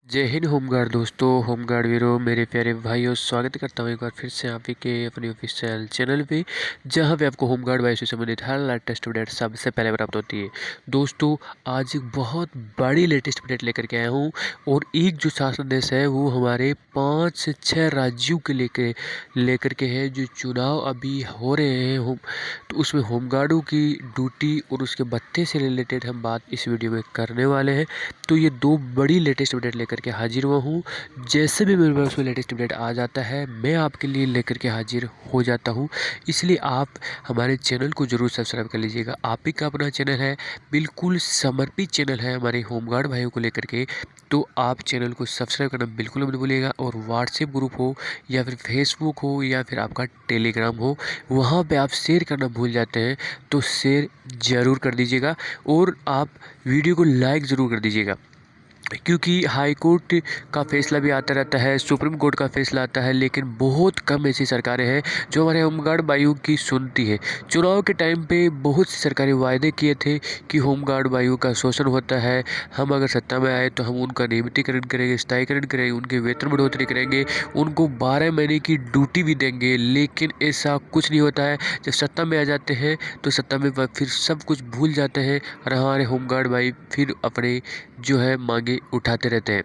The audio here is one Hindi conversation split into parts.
जय हिंद होमगार्ड दोस्तों, होमगार्ड वीरों, मेरे प्यारे भाइयों, स्वागत करता हूँ एक बार फिर से आप ही के अपने ऑफिशियल चैनल पे, जहाँ पे आपको होमगार्ड वाइफ से संबंधित हर लेटेस्ट अपडेट सबसे पहले प्राप्त होती है। दोस्तों, आज एक बहुत बड़ी लेटेस्ट अपडेट लेकर के आया हूँ और एक जो शासन देश है वो हमारे 5 से 6 राज्यों के लेकर के है। जो चुनाव अभी हो रहे हैं तो उसमें होमगार्डों की ड्यूटी और उसके भत्ते से रिलेटेड हम बात इस वीडियो में करने वाले हैं। तो ये दो बड़ी लेटेस्ट अपडेट लेकर के हाजिर हुआ हूँ। जैसे भी मेरे पास में लेटेस्ट अपडेट आ जाता है मैं आपके लिए लेकर के हाजिर हो जाता हूँ। इसलिए आप हमारे चैनल को ज़रूर सब्सक्राइब कर लीजिएगा। आप ही का अपना चैनल है, बिल्कुल समर्पित चैनल है हमारे होमगार्ड भाइयों को लेकर के। तो आप चैनल को सब्सक्राइब करना बिल्कुल मत भूलिएगा। और व्हाट्सएप ग्रुप हो या फिर फेसबुक हो या फिर आपका टेलीग्राम हो, वहाँ पे आप शेयर करना भूल जाते हैं तो शेयर ज़रूर कर दीजिएगा। और आप वीडियो को लाइक ज़रूर कर दीजिएगा, क्योंकि हाई कोर्ट का फैसला भी आता रहता है, सुप्रीम कोर्ट का फैसला आता है, लेकिन बहुत कम ऐसी सरकारें हैं जो हमारे होमगार्ड भाइयों की सुनती है। चुनाव के टाइम पे बहुत सी सरकारें वायदे किए थे कि होमगार्ड भाइयों का शोषण होता है, हम अगर सत्ता में आए तो हम उनका नियमितीकरण करेंगे, स्थायीकरण करेंगे, उनके वेतन बढ़ोतरी करेंगे, उनको 12 महीने की ड्यूटी भी देंगे। लेकिन ऐसा कुछ नहीं होता है। जब सत्ता में आ जाते हैं तो सत्ता में फिर सब कुछ भूल जाते हैं और हमारे होमगार्ड भाई फिर अपने जो है मांगे उठाते रहते हैं।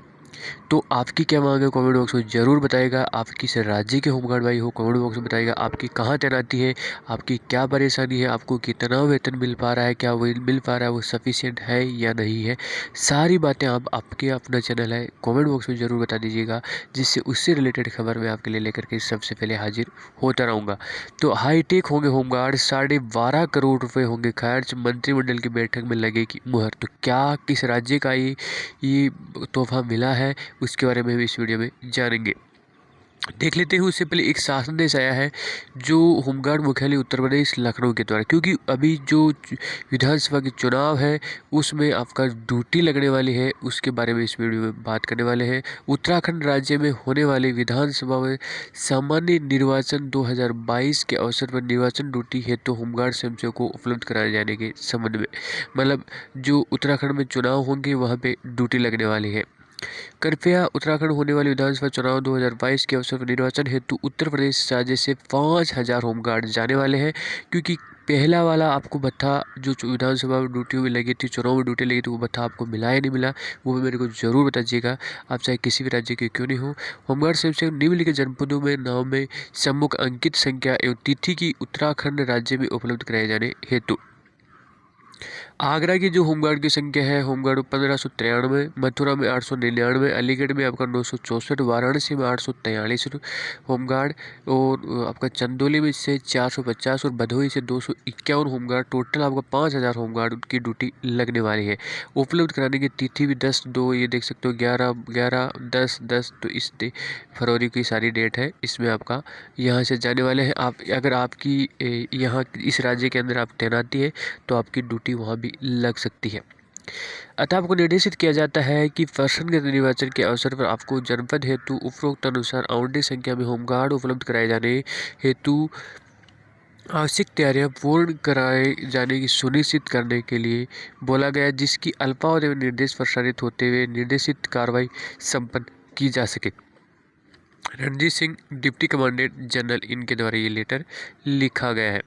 तो आपकी क्या मांग है कमेंट बॉक्स में ज़रूर बताइएगा। आप किस राज्य के होमगार्ड भाई हो कमेंट बॉक्स में बताइएगा। आपकी कहाँ तैनाती है, आपकी क्या परेशानी है, आपको कितना वेतन मिल पा रहा है, क्या वो मिल पा रहा है, वो सफिशिएंट है या नहीं है, सारी बातें आप आपके अपना चैनल है कमेंट बॉक्स में ज़रूर बता दीजिएगा, जिससे उससे रिलेटेड खबर मैं आपके लिए लेकर के सबसे पहले हाजिर होता रहूँगा। तो हाईटेक होंगे होमगार्ड, 12.5 करोड़ रुपये होंगे खर्च, मंत्रिमंडल की बैठक में लगेगी मुहर। तो क्या किस राज्य का ये तोहफा मिला है, उसके बारे में भी इस वीडियो में जानेंगे। देख लेते हैं। उससे पहले एक शासन देश आया है जो होमगार्ड मुख्यालय उत्तर प्रदेश लखनऊ के द्वारा, क्योंकि अभी जो विधानसभा के चुनाव है उसमें आपका ड्यूटी लगने वाली है, उसके बारे में इस वीडियो में बात करने वाले हैं। उत्तराखंड राज्य में होने वाले विधानसभा में सामान्य निर्वाचन 2022 के अवसर पर निर्वाचन ड्यूटी हेतु होमगार्ड स्वयंसेवकों को उपलब्ध कराए जाने के संबंध में, मतलब जो उत्तराखंड में चुनाव होंगे वहाँ पे ड्यूटी लगने वाली है। कृपया उत्तराखंड होने वाले विधानसभा चुनाव 2022 के अवसर पर निर्वाचन हेतु उत्तर प्रदेश राज्य से 5,000 होमगार्ड जाने वाले हैं। क्योंकि पहला वाला आपको भत्ता जो विधानसभा में ड्यूटी में लगी थी, चुनाव में ड्यूटी लगी थी, वो भत्ता आपको मिला या नहीं मिला, वो भी मेरे को ज़रूर बताइएगा। आप चाहे किसी भी राज्य के क्यों नहीं हो। होमगार्ड स्वयंसेवक निम्नलिखित जनपदों में नाम में सम्मुख अंकित संख्या एवं तिथि की उत्तराखंड राज्य में उपलब्ध कराए जाने हेतु। आगरा की जो होमगार्ड की संख्या है, होमगार्ड 1593, मथुरा में 899, अलीगढ़ में आपका 964, वाराणसी में 843 होमगार्ड, और आपका चंदौली में से 450 और भदोही से 251 होमगार्ड। टोटल आपका 5,000 होमगार्ड की ड्यूटी लगने वाली है। उपलब्ध कराने की तिथि भी 10/2, ये देख सकते हो, 11/11, 10/10, तो इस फरवरी की सारी डेट है। इसमें आपका यहाँ से जाने वाले हैं। आप अगर आपकी यहाँ इस राज्य के अंदर आप तैनाती है तो आपकी ड्यूटी वहाँ भी लग सकती है। अतः आपको निर्देशित किया जाता है कि प्रसन्न निर्वाचन के अवसर पर आपको जनपद हेतु उपरोक्त अनुसार आवंटित संख्या में होमगार्ड उपलब्ध कराए जाने हेतु आवश्यक तैयारियां पूर्ण कराए जाने की सुनिश्चित करने के लिए बोला गया, जिसकी अल्पावधि में निर्देश प्रसारित होते हुए निर्देशित कार्रवाई संपन्न की जा सके। Ranjit Singh, deputy commandant general, इनके द्वारा ये लेटर लिखा गया है।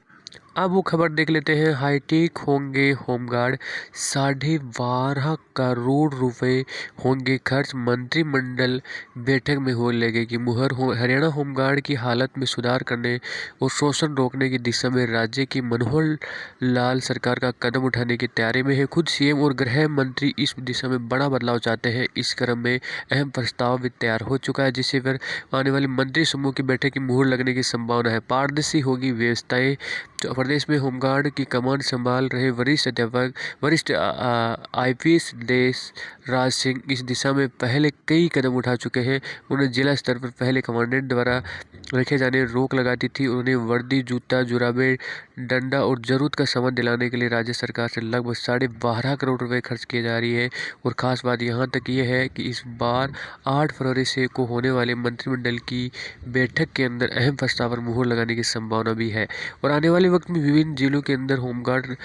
अब वो खबर देख लेते हैं। हाईटेक होंगे होमगार्ड, 12.5 करोड़ रुपए होंगे खर्च, मंत्रिमंडल बैठक में हो लगेगी मुहर। हरियाणा होमगार्ड की हालत में सुधार करने और शोषण रोकने की दिशा में राज्य की मनोहर लाल सरकार का कदम उठाने की तैयारी में है। खुद सीएम और गृह मंत्री इस दिशा में बड़ा बदलाव चाहते हैं। इस क्रम में अहम प्रस्ताव भी तैयार हो चुका है, जिससे पर आने वाली मंत्री समूह की बैठक की मुहर लगने की संभावना है। पारदर्शी होगी व्यवस्थाएं। तो प्रदेश में होमगार्ड की कमान संभाल रहे वरिष्ठ आईपीएस देश राज सिंह इस दिशा में पहले कई कदम उठा चुके हैं। उन्हें जिला स्तर पर पहले कमांडेंट द्वारा रखे जाने रोक लगाती थी। उन्हें वर्दी, जूता, जुराबे, डंडा और जरूरत का सामान दिलाने के लिए राज्य सरकार से लगभग 12.5 करोड़ रुपए खर्च किए जा रही है। और ख़ास बात यहाँ तक ये है कि इस बार 8 फरवरी से को होने वाले मंत्रिमंडल की बैठक के अंदर अहम प्रस्ताव पर मुहर लगाने की संभावना भी है। और आने वाले वक्त में विभिन्न जिलों के अंदर होमगार्ड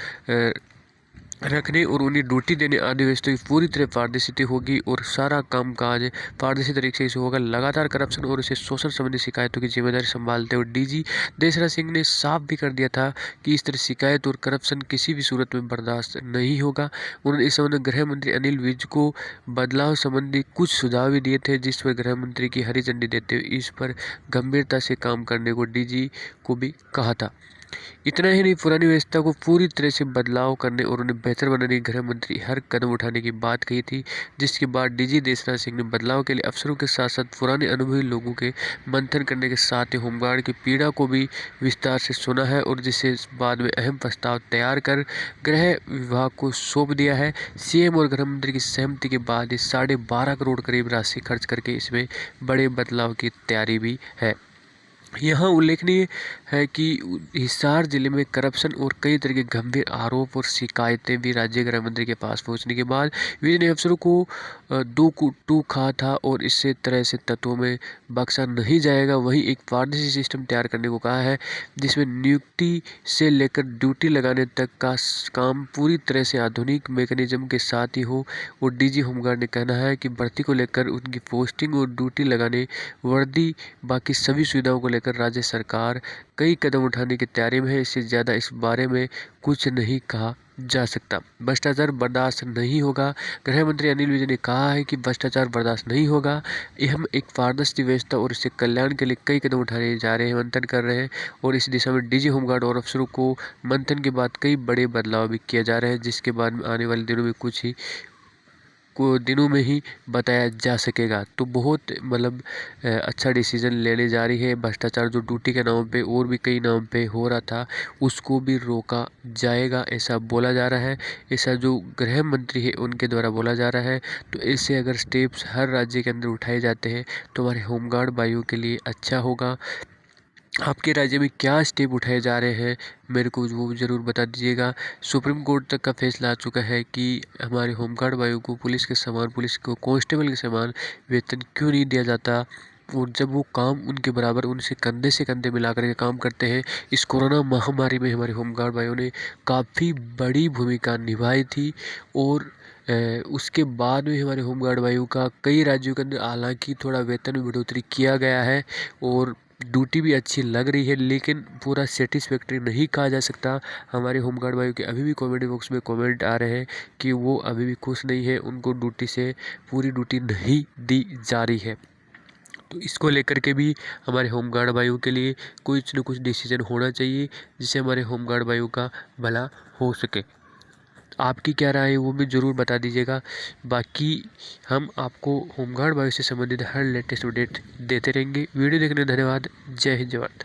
रखने और उन्हें ड्यूटी देने आदि व्यवस्था की पूरी तरह पारदर्शिता होगी और सारा कामकाज पारदर्शी तरीके से होगा। लगातार करप्शन और इसे शोषण संबंधी शिकायतों की जिम्मेदारी संभालते हुए डीजी देशराज सिंह ने साफ भी कर दिया था कि इस तरह शिकायत और करप्शन किसी भी सूरत में बर्दाश्त नहीं होगा। उन्होंने इस संबंध में गृह मंत्री अनिल विज को बदलाव संबंधी कुछ सुझाव भी दिए थे, जिस पर गृह मंत्री की हरी झंडी देते हुए इस पर गंभीरता से काम करने को डीजी को भी कहा था। इतना ही नहीं, पुरानी व्यवस्था को पूरी तरह से बदलाव करने और उन्हें बेहतर बनाने की गृह मंत्री हर कदम उठाने की बात कही थी, जिसके बाद डीजी देशराज सिंह ने बदलाव के लिए अफसरों के साथ साथ पुराने अनुभवी लोगों के मंथन करने के साथ ही होमगार्ड की पीड़ा को भी विस्तार से सुना है और जिसे बाद में अहम प्रस्ताव तैयार कर गृह विभाग को सौंप दिया है। सीएम और गृह मंत्री की सहमति के बाद ही 12.5 करोड़ करीब राशि खर्च करके इसमें बड़े बदलाव की तैयारी भी है। यहाँ उल्लेखनीय है कि हिसार जिले में करप्शन और कई तरह के गंभीर आरोप और शिकायतें भी राज्य गृह मंत्री के पास पहुंचने के बाद विजय ने अफसरों को टू कहा था और इससे तरह से तत्वों में बख्शा नहीं जाएगा। वहीं एक पारदर्शी सिस्टम तैयार करने को कहा है, जिसमें नियुक्ति से लेकर ड्यूटी लगाने तक का काम पूरी तरह से आधुनिक मैकेनिज्म के साथ ही हो। और डीजी होमगार्ड ने कहना है कि भर्ती को लेकर उनकी पोस्टिंग और ड्यूटी लगाने, वर्दी, बाकी सभी सुविधाओं को लेकर राज्य सरकार कई कदम उठाने की तैयारी में है। इससे ज़्यादा इस बारे में कुछ नहीं कहा जा सकता। भ्रष्टाचार बर्दाश्त नहीं होगा। गृह मंत्री अनिल विज ने कहा है कि भ्रष्टाचार बर्दाश्त नहीं होगा। हम एक पारदर्शी व्यवस्था और इससे कल्याण के लिए कई कदम उठाने जा रहे हैं, मंथन कर रहे हैं और इस दिशा में डीजी होमगार्ड और अफसरों को मंथन के बाद कई बड़े बदलाव भी किए जा रहे हैं, जिसके बाद में आने वाले दिनों में कुछ ही को दिनों में ही बताया जा सकेगा। तो बहुत मतलब अच्छा डिसीजन लेने जा रही है। भ्रष्टाचार जो ड्यूटी के नाम पे और भी कई नाम पे हो रहा था, उसको भी रोका जाएगा, ऐसा बोला जा रहा है। ऐसा जो गृह मंत्री है उनके द्वारा बोला जा रहा है। तो ऐसे अगर स्टेप्स हर राज्य के अंदर उठाए जाते हैं तो हमारे होमगार्ड भाइयों के लिए अच्छा होगा। आपके राज्य में क्या स्टेप उठाए जा रहे हैं, मेरे को वो ज़रूर बता दीजिएगा। सुप्रीम कोर्ट तक का फैसला आ चुका है कि हमारे होमगार्ड भाइयों को पुलिस के समान, पुलिस को कांस्टेबल के समान वेतन क्यों नहीं दिया जाता, और जब वो काम उनके बराबर उनसे कंधे से कंधे मिला कर के काम करते हैं। इस कोरोना महामारी में हमारे होमगार्ड भाइयों ने काफ़ी बड़ी भूमिका निभाई थी और उसके बाद में हमारे होमगार्ड भाइयों का कई राज्यों के अंदर हालांकि थोड़ा वेतन में बढ़ोतरी किया गया है और ड्यूटी भी अच्छी लग रही है, लेकिन पूरा सेटिस्फैक्ट्री नहीं कहा जा सकता। हमारे होमगार्ड भाइयों के अभी भी कमेंट बॉक्स में कमेंट आ रहे हैं कि वो अभी भी खुश नहीं है, उनको ड्यूटी से पूरी ड्यूटी नहीं दी जा रही है। तो इसको लेकर के भी हमारे होमगार्ड भाइयों के लिए कुछ न कुछ डिसीजन होना चाहिए, जिससे हमारे होमगार्ड भाइयों का भला हो सके। आपकी क्या राय है वो भी ज़रूर बता दीजिएगा। बाकी हम आपको होमगार्ड भाइयों से संबंधित हर लेटेस्ट अपडेट देते रहेंगे। वीडियो देखने धन्यवाद। जय हिंद, जय भारत।